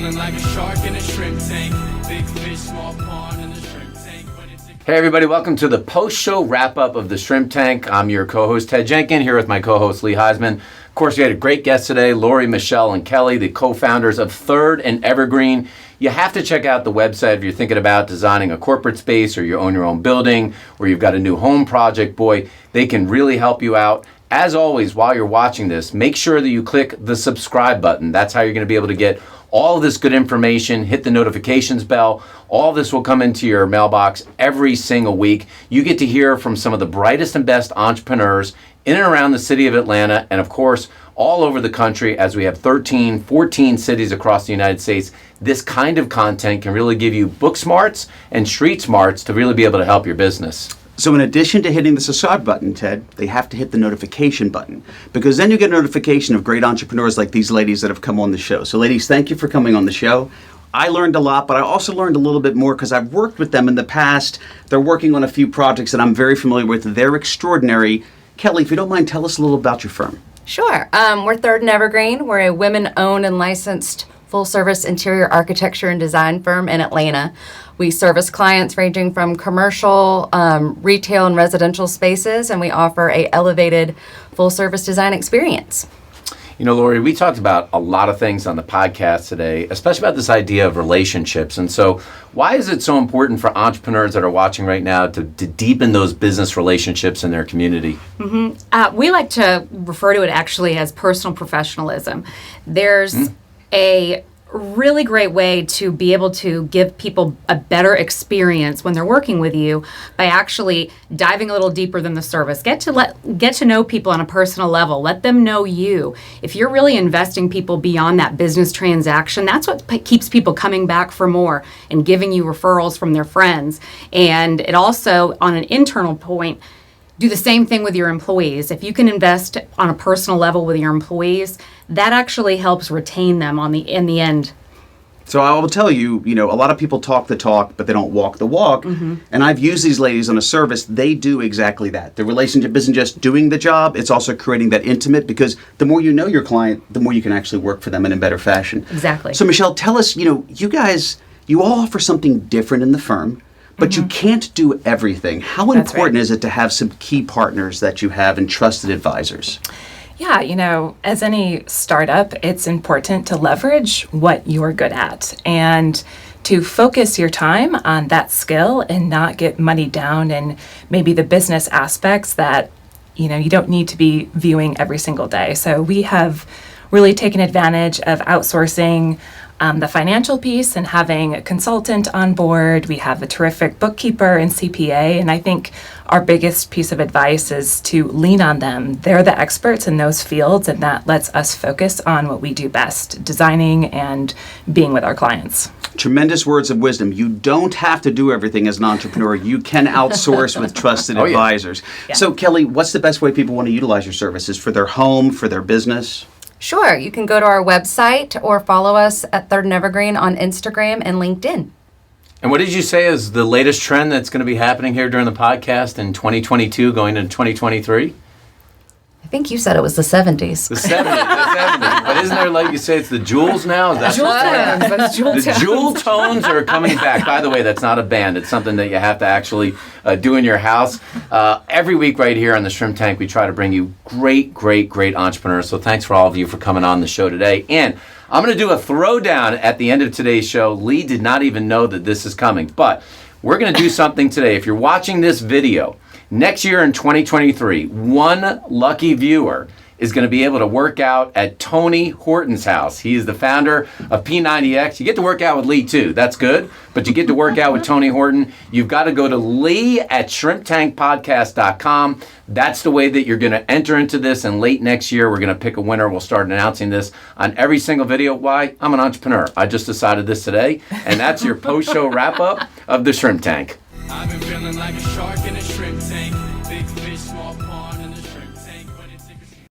feeling like a shark in a shrimp tank. Big fish, small pond in the shrimp tank. Hey everybody, welcome to the post-show wrap-up of the Shrimp Tank. I'm your co-host Ted Jenkin, here with my co-host Lee Heisman. Of course, we had a great guest today, Lori, Michelle, and Kelly, the co-founders of Third and Evergreen. You have to check out the website if you're thinking about designing a corporate space or you own your own building or you've got a new home project. Boy, they can really help you out. As always, while you're watching this, make sure that you click the subscribe button. That's how you're going to be able to get all of this good information. Hit the notifications bell. All this will come into your mailbox every single week. You get to hear from some of the brightest and best entrepreneurs in and around the city of Atlanta, and of course, all over the country, as we have 13, 14 cities across the United States. This kind of content can really give you book smarts and street smarts to really be able to help your business. So in addition to hitting the subscribe button, Ted, they have to hit the notification button, because then you get a notification of great entrepreneurs like these ladies that have come on the show. So ladies, thank you for coming on the show. I learned a lot, but I also learned a little bit more because I've worked with them in the past. They're working on a few projects that I'm very familiar with. They're extraordinary. Kelly, if you don't mind, tell us a little about your firm. Sure. We're Third and Evergreen. We're a women-owned and licensed full-service interior architecture and design firm in Atlanta. We service clients ranging from commercial, retail, and residential spaces, and we offer a elevated full-service design experience. You know, Lori, we talked about a lot of things on the podcast today, especially about this idea of relationships. And so why is it so important for entrepreneurs that are watching right now to deepen those business relationships in their community? We like to refer to it actually as personal professionalism. There's a really great way to be able to give people a better experience when they're working with you by actually diving a little deeper than the service. Get to know people on a personal level. Let them know you. If you're really investing people beyond that business transaction, that's what keeps people coming back for more and giving you referrals from their friends. And it also, on an internal point, do the same thing with your employees. If you can invest on a personal level with your employees, that actually helps retain them in the end. So I will tell you, a lot of people talk the talk, but they don't walk the walk. And I've used these ladies on a service. They do exactly that. The relationship isn't just doing the job, it's also creating that intimate, because the more you know your client, the more you can actually work for them in a better fashion. Exactly. So Michelle, tell us, you guys, you all offer something different in the firm, but you can't do everything. How important is it to have some key partners that you have and trusted advisors? Yeah, as any startup, it's important to leverage what you're good at and to focus your time on that skill and not get muddied down in maybe the business aspects that, you don't need to be viewing every single day. So we have really taken advantage of outsourcing the financial piece and having a consultant on board. We have a terrific bookkeeper and CPA, and I think our biggest piece of advice is to lean on them. They're the experts in those fields, and that lets us focus on what we do best, designing and being with our clients. Tremendous words of wisdom. You don't have to do everything as an entrepreneur. You can outsource with trusted advisors. Yeah. So Kelly, what's the best way people want to utilize your services for their home, for their business? Sure. You can go to our website or follow us at Third and Evergreen on Instagram and LinkedIn. And what did you say is the latest trend that's going to be happening here during the podcast in 2022 going into 2023? I think you said it was the 70s. The 70s. But isn't there, like you say, it's the jewels now? Is that Jewel tones. That's jewel the tones. jewel tones are coming back. By the way, that's not a band. It's something that you have to actually do in your house. Every week right here on the Shrimp Tank, we try to bring you great, great, great entrepreneurs. So thanks for all of you for coming on the show today. And I'm going to do a throwdown at the end of today's show. Lee did not even know that this is coming. But we're going to do something today. If you're watching this video, next year in 2023, one lucky viewer is going to be able to work out at Tony Horton's house. He is the founder of P90X. You get to work out with Lee too. That's good. But you get to work out with Tony Horton. You've got to go to Lee at shrimptankpodcast.com. That's the way that you're going to enter into this. And late next year, we're going to pick a winner. We'll start announcing this on every single video. Why? I'm an entrepreneur. I just decided this today. And that's your post-show wrap-up of the Shrimp Tank. I've been feeling like a shark